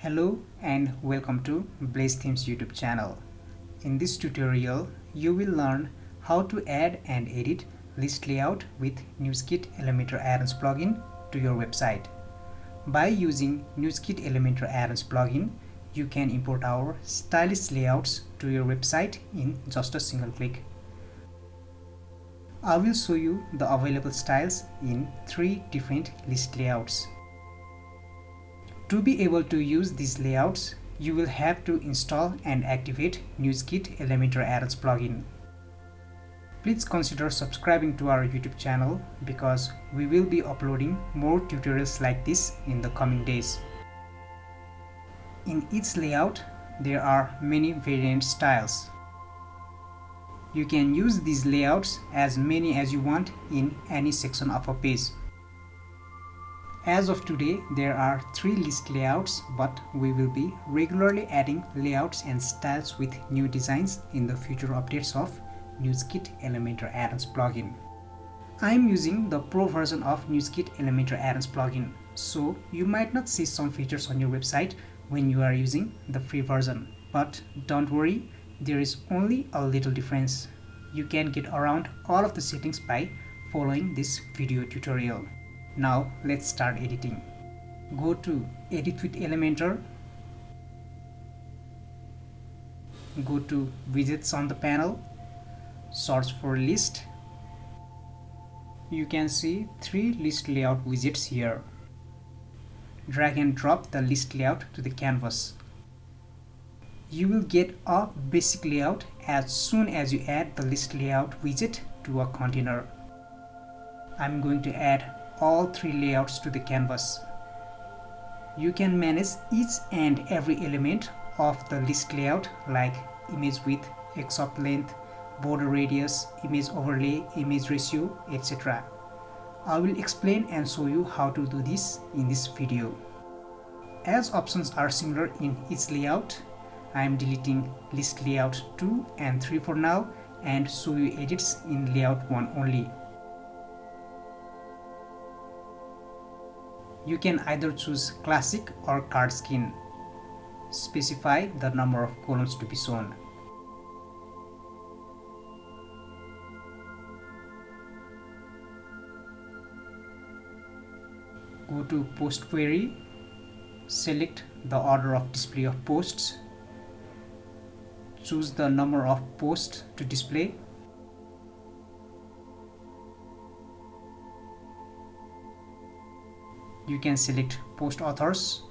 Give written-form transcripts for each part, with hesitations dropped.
Hello and welcome to Blaze Themes YouTube channel. In this tutorial, you will learn how to add and edit list layout with NewsKit Elementor Addons plugin to your website. By using NewsKit Elementor Addons plugin, you can import our stylish layouts to your website in just a single click. I will show you the available styles in 3 different list layouts. To be able to use these layouts, you will have to install and activate NewsKit Elementor Addons plugin. Please consider subscribing to our YouTube channel because we will be uploading more tutorials like this in the coming days. In each layout, there are many variant styles. You can use these layouts as many as you want in any section of a page. As of today, there are 3 list layouts, but we will be regularly adding layouts and styles with new designs in the future updates of NewsKit Elementor Addons plugin. I am using the Pro version of NewsKit Elementor Addons plugin, so you might not see some features on your website when you are using the free version. But don't worry, there is only a little difference. You can get around all of the settings by following this video tutorial. Now let's start editing. Go to Edit with Elementor. Go to Widgets on the panel. Search for List. You can see 3 list layout widgets here. Drag and drop the list layout to the canvas. You will get a basic layout as soon as you add the list layout widget to a container. I'm going to add all 3 layouts to the canvas. You can manage each and every element of the list layout like image width, excerpt length, border radius, image overlay, image ratio, etc. I will explain and show you how to do this in this video. As options are similar in each layout, I am deleting list layout 2 and 3 for now and show you edits in layout 1 only. You can either choose classic or card skin. Specify the number of columns to be shown. Go to Post Query. Select the order of display of posts. Choose the number of posts to display. You can select post authors,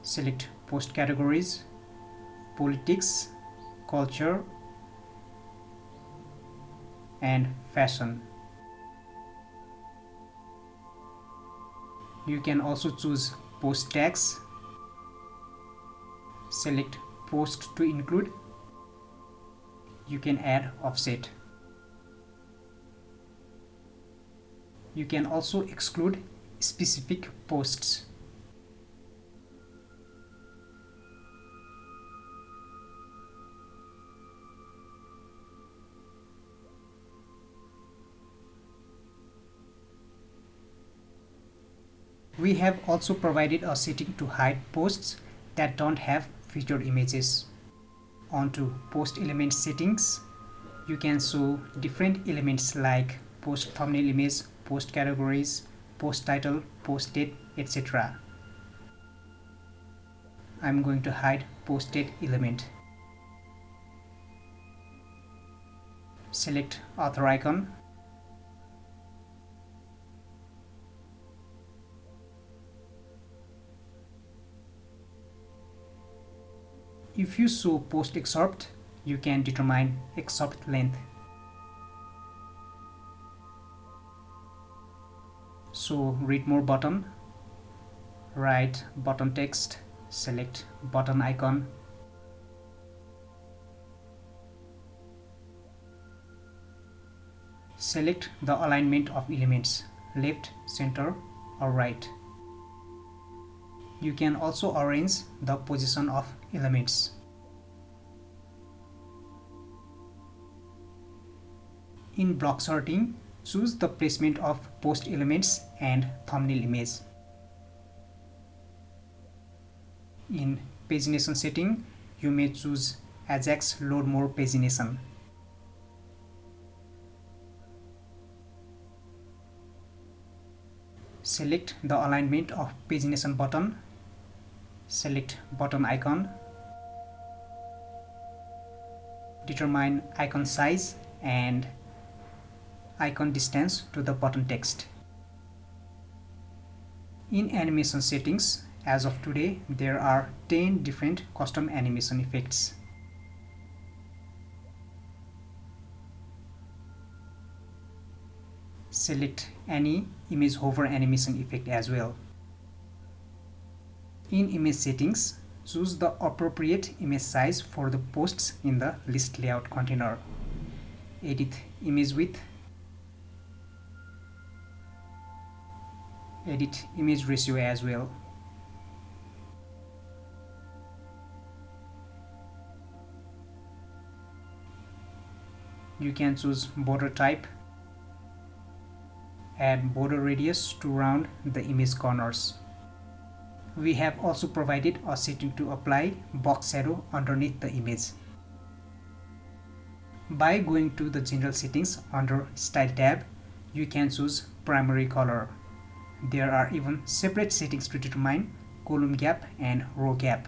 select post categories, politics, culture, and fashion. You can also choose post tags, select post to include. You can add offset. You can also exclude specific posts. We have also provided a setting to hide posts that don't have featured images. Onto post element settings, you can show different elements like post thumbnail image, post categories, post title, post date, etc. I'm going to hide post date element. Select author icon. If you show post excerpt, you can determine excerpt length. So read more button, write button text, select button icon. Select the alignment of elements, left, center, or right. You can also arrange the position of elements. In block sorting, choose the placement of post elements and thumbnail image. In pagination setting, you may choose Ajax Load More Pagination. Select the alignment of pagination button. Select button icon. Determine icon size and icon distance to the button text. In animation settings, as of today, there are 10 different custom animation effects. Select any image hover animation effect as well. In image settings, choose the appropriate image size for the posts in the list layout container. Edit image width. Edit image ratio as well. You can choose border type. Add border radius to round the image corners. We have also provided a setting to apply box shadow underneath the image. By going to the general settings under Style tab, you can choose primary color. There are even separate settings to determine column gap and row gap.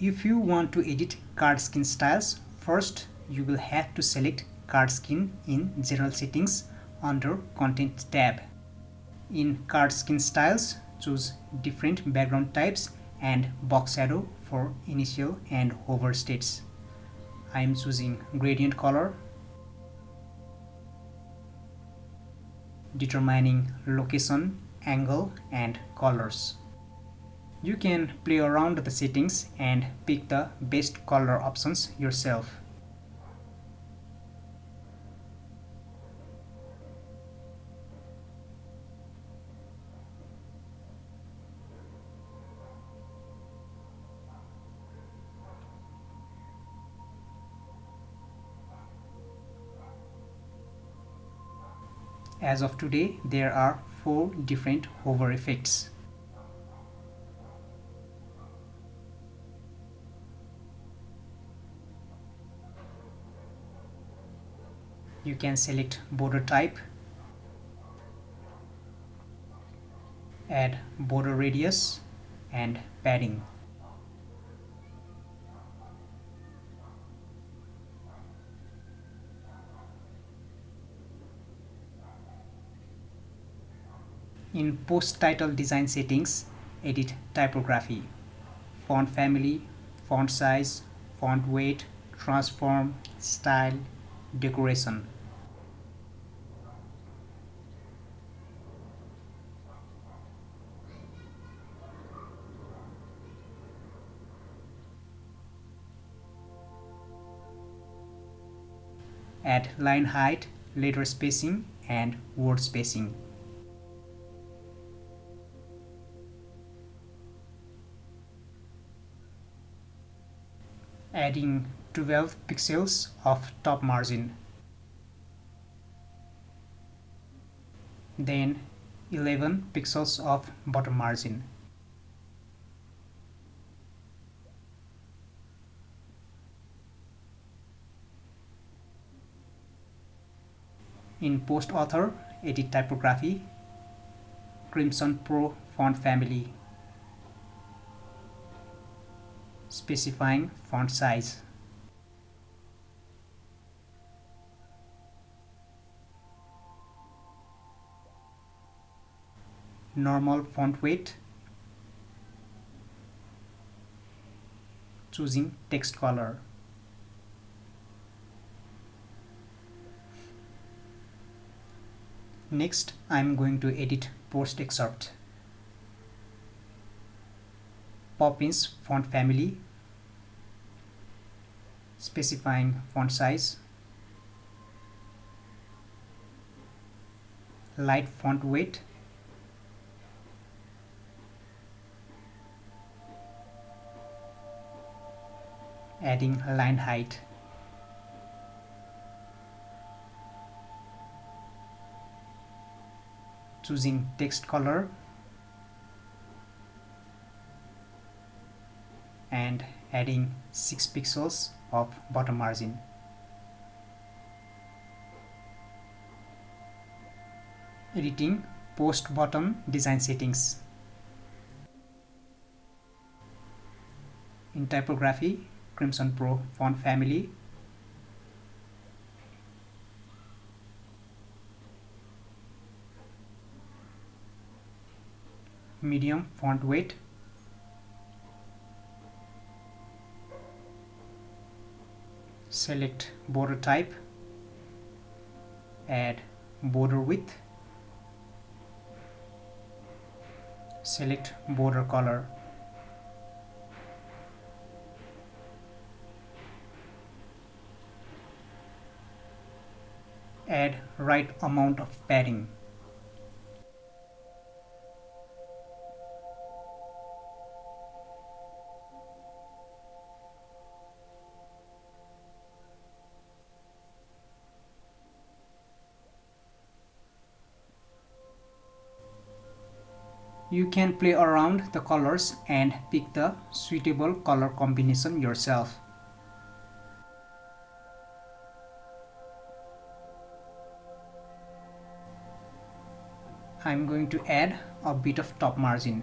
If you want to edit card skin styles, first you will have to select card skin in general settings under content tab. In card skin styles, choose different background types and box shadow for initial and hover states. I am choosing gradient color. Determining location, angle and colors. You can play around the settings and pick the best color options yourself. As of today, there are 4 different hover effects. You can select border type, add border radius and padding. In post title design settings, edit typography, font family, font size, font weight, transform, style, decoration. Add line height, letter spacing and word spacing. Adding 12 pixels of top margin. Then 11 pixels of bottom margin. In post author, edit typography, Crimson Pro font family, specifying font size. Normal font weight, choosing text color. Next, I am going to edit post excerpt. Poppins font family, specifying font size. Light font weight. Adding line height. choosing text color and adding 6 pixels of bottom margin. Editing post button design settings. In typography, Crimson Pro font family. Medium font weight. Select border type. Add border width. Select border color. Add right amount of padding. You can play around the colors and pick the suitable color combination yourself. I'm going to add a bit of top margin.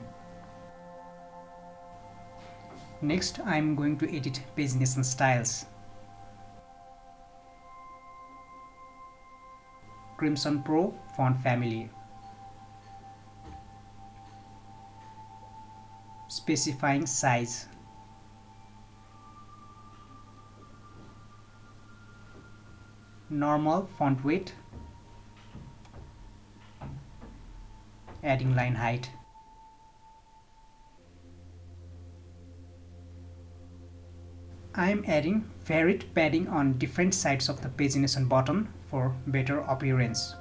Next, I'm going to edit pagination styles. Crimson Pro font family. Specifying size. Normal font weight. Adding line height. I am adding varied padding on different sides of the pagination button for better appearance.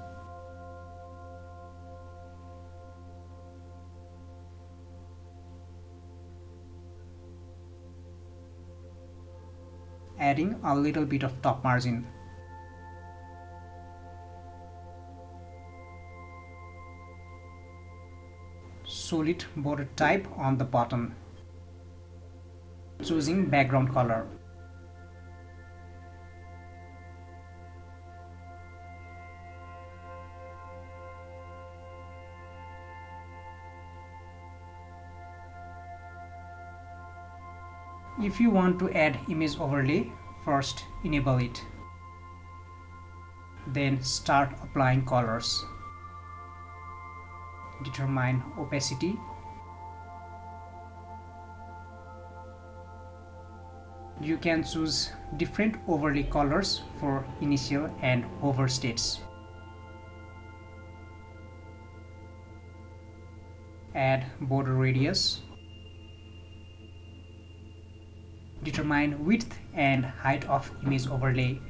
Adding a little bit of top margin. Solid border type on the button. Choosing background color. If you want to add image overlay, first enable it. Then start applying colors. Determine opacity. You can choose different overlay colors for initial and hover states. Add border radius. Determine width and height of image overlay.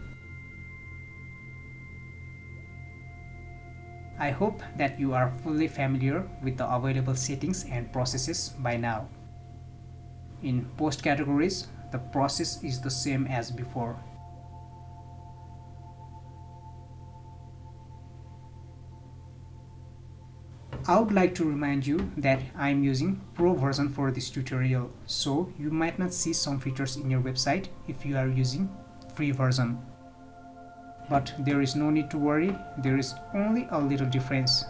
I hope that you are fully familiar with the available settings and processes by now. In post categories, the process is the same as before. I would like to remind you that I am using Pro version for this tutorial, so you might not see some features in your website if you are using free version. But there is no need to worry, there is only a little difference.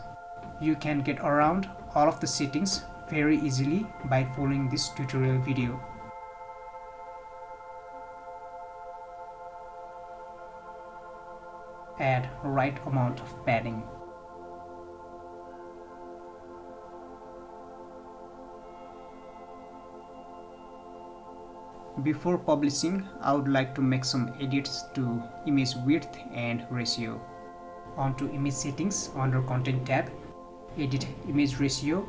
You can get around all of the settings very easily by following this tutorial video. Add right amount of padding. Before publishing, I would like to make some edits to image width and ratio. Onto image settings under content tab, edit image ratio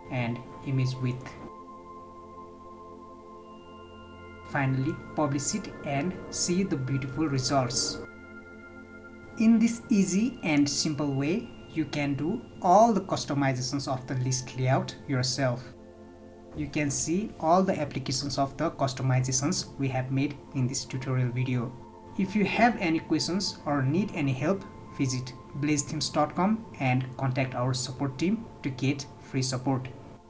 and image width. Finally, publish it and see the beautiful results. In this easy and simple way, you can do all the customizations of the list layout yourself. You can see all the applications of the customizations we have made in this tutorial video. If you have any questions or need any help, visit blazethemes.com and contact our support team to get free support.